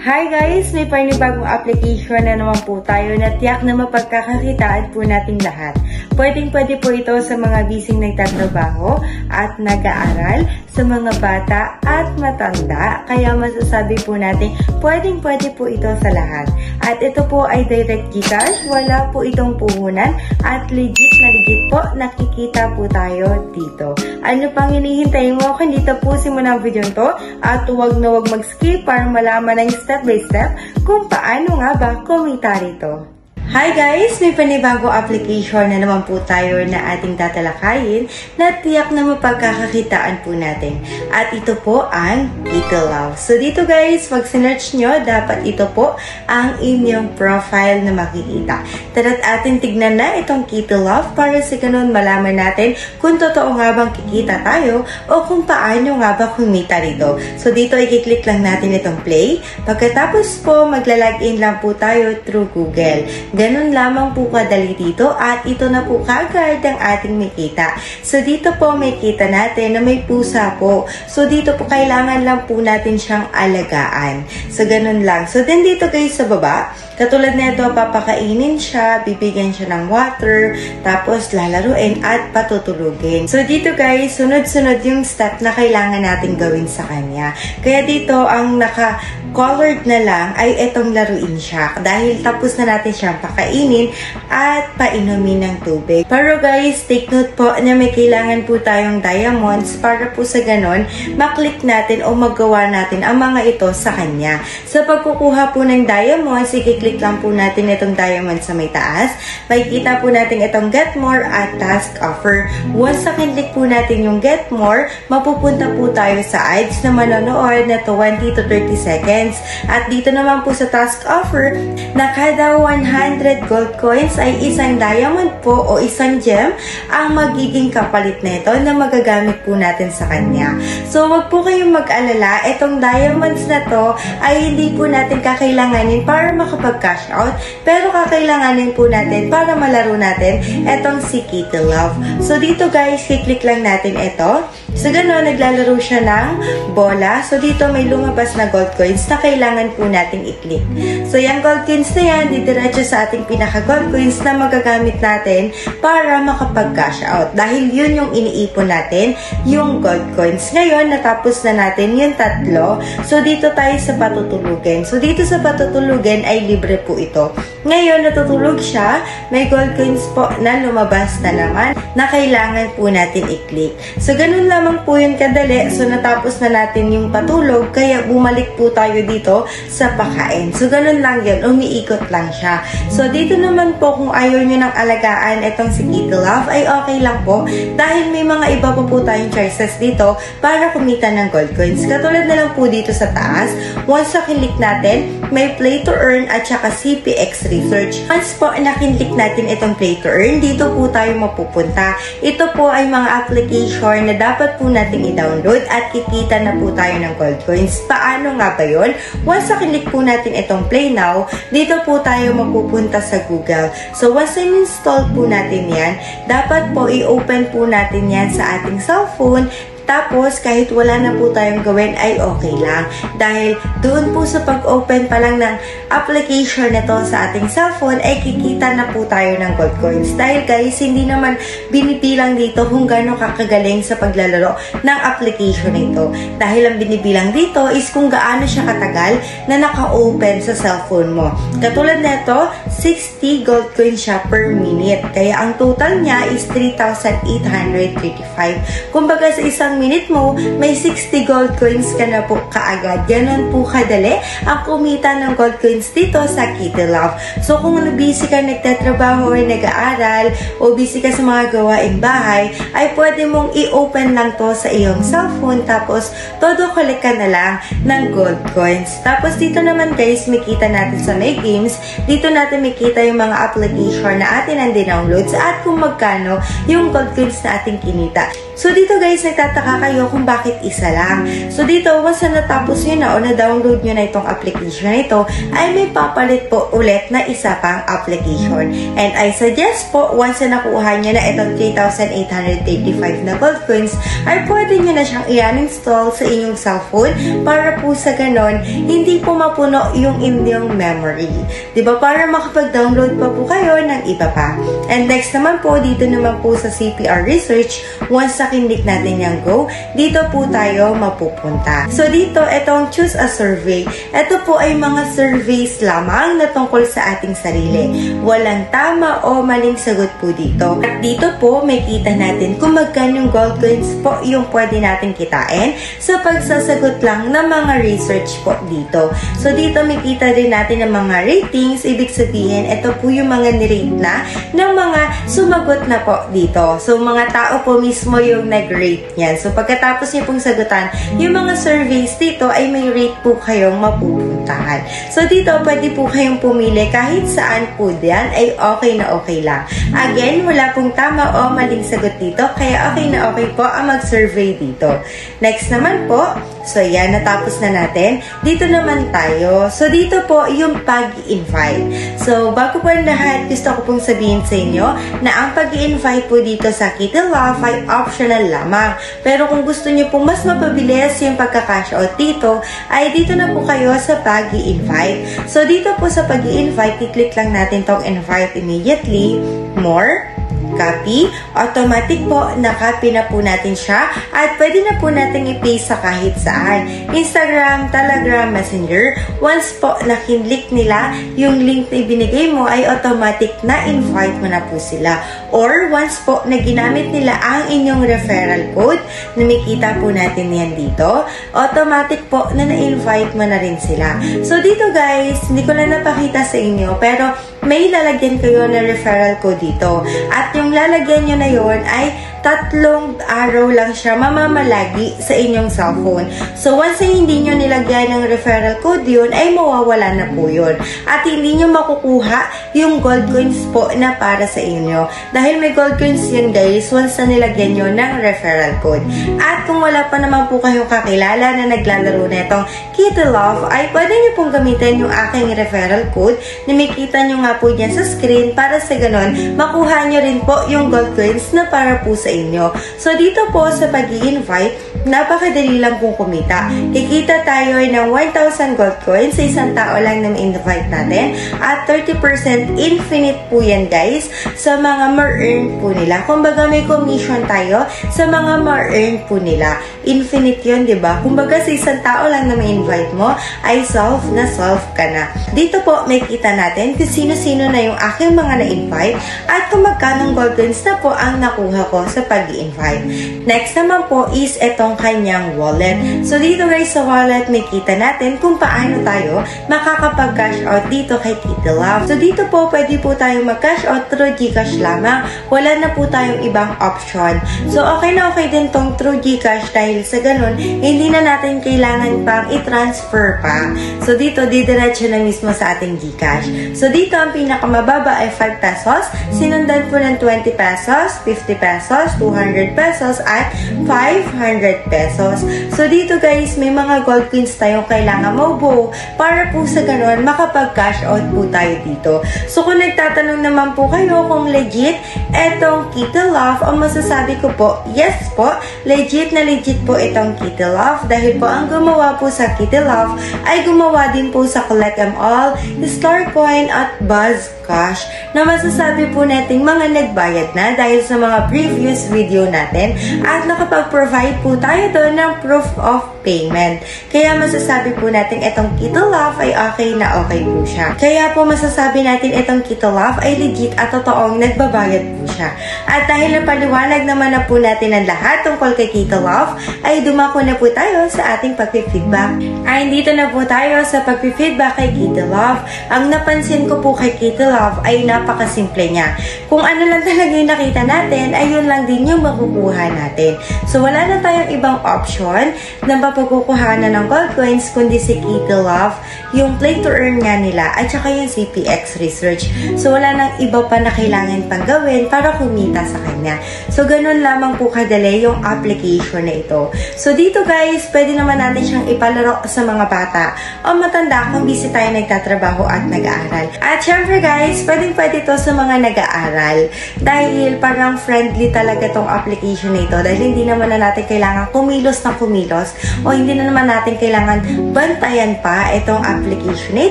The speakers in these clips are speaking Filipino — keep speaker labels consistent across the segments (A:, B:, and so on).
A: Hi guys! May panibagong application na naman po tayo na tiyak na mapagkakakitaan po nating lahat. Pwedeng-pwede po ito sa mga bising nagtatrabaho at nag-aaral, sa mga bata at matanda. Kaya masasabi po natin, pwedeng-pwede po ito sa lahat. At ito po ay direct Gcash, wala po itong puhunan at legit na legit po, nakikita po tayo dito. Ano pang hinihintay mo? Kung dito po simula ang video to at huwag na huwag mag-skip para malaman ng step by step kung paano nga ba kumita rito. Hi guys! May panibagong application na naman po tayo na ating tatalakayin na tiyak na mapagkakakitaan po natin. At ito po ang KittyLove. So dito guys, pag sinerch nyo, dapat ito po ang inyong profile na makikita. Tara't atin tignan na itong KittyLove para sa ganun malaman natin kung totoo nga bang kikita tayo o kung paano nga ba kumita rito. So dito i-click lang natin itong play. Pagkatapos po, magla-login lang po tayo through Google. Ganun lamang po kadali dito at ito na po kagad ang ating makita. So dito po may kita natin na may pusa po. So dito po kailangan lang po natin siyang alagaan. So ganun lang. So then dito guys sa baba, katulad nito papakainin siya, bibigyan siya ng water, tapos lalaruin at patutulugin. So dito guys, sunod-sunod yung step na kailangan natin gawin sa kanya. Kaya dito ang naka-colored na lang ay itong laruin siya. Dahil tapos na natin siyang pakainin at painumin ng tubig. Pero guys, take note po na may kailangan po tayong diamonds para po sa ganon, maklik natin o magawa natin ang mga ito sa kanya. Sa pagkukuha po ng diamonds, i-click lang po natin itong diamonds sa may taas. Makikita po natin itong get more at task offer. Once na kinlik po natin yung get more, mapupunta po tayo sa ads na manonood na 20 to 30 seconds. At dito naman po sa task offer, na kada 100 gold coins ay isang diamond po o isang gem ang magiging kapalit nito na magagamit po natin sa kanya. So, wag po kayong mag-alala. Itong diamonds na to ay hindi po natin kakailanganin para makapag-cash out, pero kakailanganin po natin para malaro natin itong si KittyLove. So, dito guys, i-click lang natin ito. So, gano'n, naglalaro siya ng bola. So, dito may lumabas na gold coins na kailangan po natin i-click. So, yung gold coins na yan, didiretso sa ating pinaka-gold coins na magagamit natin para makapag-cash out. Dahil yun yung iniipon natin, yung gold coins. Ngayon, natapos na natin yung tatlo. So, dito tayo sa patutulugan. So, dito sa patutulugan ay libre po ito. Ngayon, natutulog siya. May gold coins po na lumabas na naman na kailangan po natin i-click. So, ganun lamang po yun kadali. So, natapos na natin yung patulog, kaya bumalik po tayo dito sa pakain. So, ganun lang yun. Umiikot lang siya. So, dito naman po, kung ayaw nyo ng alagaan itong si KittyLove, ay okay lang po. Dahil may mga iba pa po tayong choices dito para kumita ng gold coins. Katulad na lang po dito sa taas. Once na kinlik natin, may play to earn at saka CPX research. Once po nakinlik natin itong play to earn, dito po tayo mapupunta. Ito po ay mga application na dapat po natin i-download at kikita na po tayo ng gold coins. Paano nga ba yun? Once na kinlik po natin itong play now, dito po tayo mapupunta sa Google. So, once na-install po natin yan, dapat po i-open po natin yan sa ating cellphone. Tapos, kahit wala na po tayong gawin, ay okay lang. Dahil doon po sa pag-open pa lang ng application nito sa ating cellphone, ay kikita na po tayo ng gold coins. Dahil guys, hindi naman binibilang dito kung gano'ng kakagaling sa paglalaro ng application nito. Dahil ang binibilang dito is kung gaano siya katagal na naka-open sa cellphone mo. Katulad nito, 60 gold coins siya per minute. Kaya ang total niya is 3,835. Kumbaga sa isang minute mo, may 60 gold coins ka na po kaagad. Ganon po kadali ang kumita ng gold coins dito sa KittyLove. So, kung busy ka nagtatrabaho o nag-aaral o busy ka sa mga gawaing bahay, ay pwede mong i-open lang to sa iyong cellphone tapos todo collect ka na lang ng gold coins. Tapos dito naman guys, makita natin sa may games, dito natin makita yung mga application na atin ang dinownloads at kung magkano yung gold coins na ating kinita. So dito guys, nagtataka kayo kung bakit isa lang. So dito, once na natapos nyo na o na-download nyo na itong application na ito, ay may papalit po ulit na isa pang application. And I suggest po, once na nakuha nyo na itong 3,835 na gold coins, ay pwede nyo na siyang i-uninstall sa inyong cellphone para po sa ganon, hindi po mapuno yung inyong memory. Diba? Para makapag-download pa po kayo ng iba pa. And next naman po, dito naman po sa CPR Research, once na kinlik natin yung go, dito po tayo mapupunta. So dito, itong choose a survey. Ito po ay mga surveys lamang na tungkol sa ating sarili. Walang tama o maling sagot po dito. At dito po, may kita natin kung magkano yung gold coins po yung pwede natin kitain sa pagsasagot lang ng mga research po dito. So dito, may kita din natin ng mga ratings. Ibig sabihin, ito po yung mga nirate na ng mga sumagot na po dito. So mga tao po mismo yung nag-rate yan. So pagkatapos niyo pong sagutan, yung mga surveys dito ay may rate po kayong mapupuntahan. So dito, pwede po kayong pumili kahit saan po diyan ay okay na okay lang. Again, wala pong tama o maling sagot dito, kaya okay na okay po ang mag-survey dito. Next naman po, so yan, natapos na natin. Dito naman tayo. So dito po yung pag-invite. So bago po ang lahat, gusto ko pong sabihin sa inyo na ang pag-invite po dito sa Kitty Love ay optional lamang. Pero kung gusto nyo pong mas mapabilis yung pagka-cash out dito, ay dito na po kayo sa pag-invite. So dito po sa pag-invite, i-click lang natin tong invite immediately, more, copy, automatic po, na-copy na po natin siya at pwede na po natin i-paste sa kahit saan. Instagram, Telegram, Messenger. Once po nakinlik nila yung link na ibinigay mo ay automatic na invite mo na po sila. Or once po na ginamit nila ang inyong referral code, namikita po natin yan dito, automatic po na na-invite mo na rin sila. So dito guys, hindi ko na napakita sa inyo, pero may lalagyan kayo na referral code dito. At yung lalagyan nyo na yon ay 3 araw lang siya mamamalagi sa inyong cellphone. So, once na hindi nyo nilagyan ng referral code yun, ay mawawala na po yun. At hindi nyo makukuha yung gold coins po na para sa inyo. Dahil may gold coins yun guys, once na nilagyan nyo ng referral code. At kung wala pa naman po kayong kakilala na naglalaro na itong Kitty Love, ay pwede nyo pong gamitin yung aking referral code na makita nyo nga po dyan sa screen para sa ganon, makuha nyo rin po yung gold coins na para po sa inyo. So, dito po sa pag-i-invite, napakadali lang pong kumita. Kikita tayo ng 1,000 gold coins sa isang tao lang na ma-invite natin at 30% infinite po yan guys sa mga ma-earn po nila. Kumbaga may commission tayo sa mga ma-earn po nila. Infinite yun, diba? Kumbaga sa isang tao lang na ma-invite mo ay solve na solve ka na. Dito po may kita natin kung sino-sino na yung aking mga na-invite at kung magkanong gold coins na po ang nakuha ko sa pag-i-invite. Next naman po is itong kanyang wallet. So dito guys sa wallet, may kita natin kung paano tayo makakapag-cash out dito kay Kitty Love. So dito po, pwede po tayong mag-cash out through GCash lamang. Wala na po tayong ibang option. So okay na okay din tong through GCash dahil sa ganun, hindi na natin kailangan pang i-transfer pa. So dito, didiretso na mismo sa ating GCash. So dito, ang pinakamababa ay 5 pesos. Sinundan po ng 20 pesos, 50 pesos, 200 pesos, at 500 pesos. So dito guys, may mga gold coins tayong kailangan mabuo para po sa ganun, makapag-cash out po tayo dito. So kung nagtatanong naman po kayo kung legit etong Kitty Love, ang masasabi ko po, yes po, legit na legit po itong Kitty Love dahil po ang gumawa po sa Kitty Love ay gumawa din po sa Collect 'em All, Starcoin at Buzz Cash na masasabi po natin mga nagbayad na dahil sa mga previous video natin at nakapag-provide po tayo doon ng proof of payment. Kaya masasabi po natin itong Kitty Love ay okay na okay po siya. Kaya po masasabi natin itong Kitty Love ay legit at totoong nagbabayad po siya. At dahil napaliwanag naman na po natin ang lahat tungkol kay Kitty Love, ay dumako na po tayo sa ating pag-feedback. Ay dito na po tayo sa pag-feedback kay Kitty Love. Ang napansin ko po kay Kitty Love ay napakasimple niya. Kung ano lang talaga yung nakita natin, ay yun lang din yung makukuha natin. So wala na tayong ibang option na mapagkukuhanan ng gold coins kundi si Kitty Love, yung play to earn nga nila, at saka yung CPX Research. So, wala nang iba pa na kailangan pang gawin para kumita sa kanya. So, ganun lamang po kadali yung application na ito. So, dito guys, pwede naman natin siyang ipalaro sa mga bata o matanda kung busy tayo nagtatrabaho at nag-aaral. At syempre guys, pwede ito sa mga nag-aaral dahil parang friendly talaga tong application na ito dahil hindi naman na natin kailangan kumilos na kumilos o hindi na naman natin kailangan bantayan pa itong application na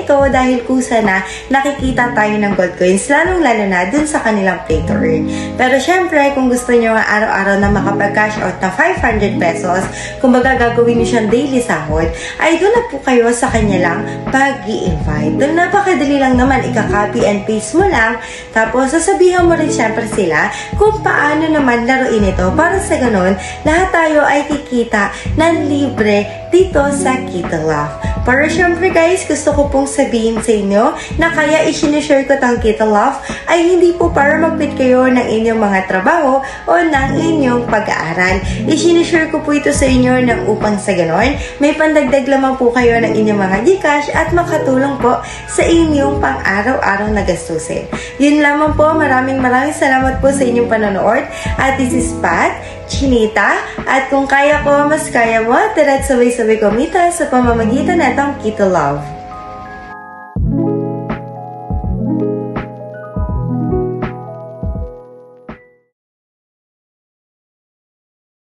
A: ito dahil kusa na nakikita tayo ng gold coins, lalong-lalo na dun sa kanilang play to earn. Pero syempre, kung gusto nyo nga araw-araw na makapag-cash out ng 500 pesos, kung baga gagawin nyo siyang daily sahod, ay doon na po kayo sa kanya lang pag-i-invite. Doon napakadali lang naman, ika-copy and paste mo lang, tapos sasabihan mo rin syempre sila kung paano naman laruin ito para sa ganun, lahat tayo ay kikita ng libre dito sa Kitty Love. Pero syempre guys, gusto ko pong sabihin sa inyo na kaya i-share ko tang Kitty Love ay hindi po para mag-quit kayo ng inyong mga trabaho o ng inyong pag-aaral. I-share ko po ito sa inyo ng upang sa ganon, may pandagdag lamang po kayo ng inyong mga Gcash at makatulong po sa inyong pang-araw-araw na gastusin. Yun lamang po, maraming salamat po sa inyong panonood. At this is Pat, Chinita, at kung kaya ko, mas kaya mo, tara't sabay-sabay kumita sa pamamagitan ng Kitty Love.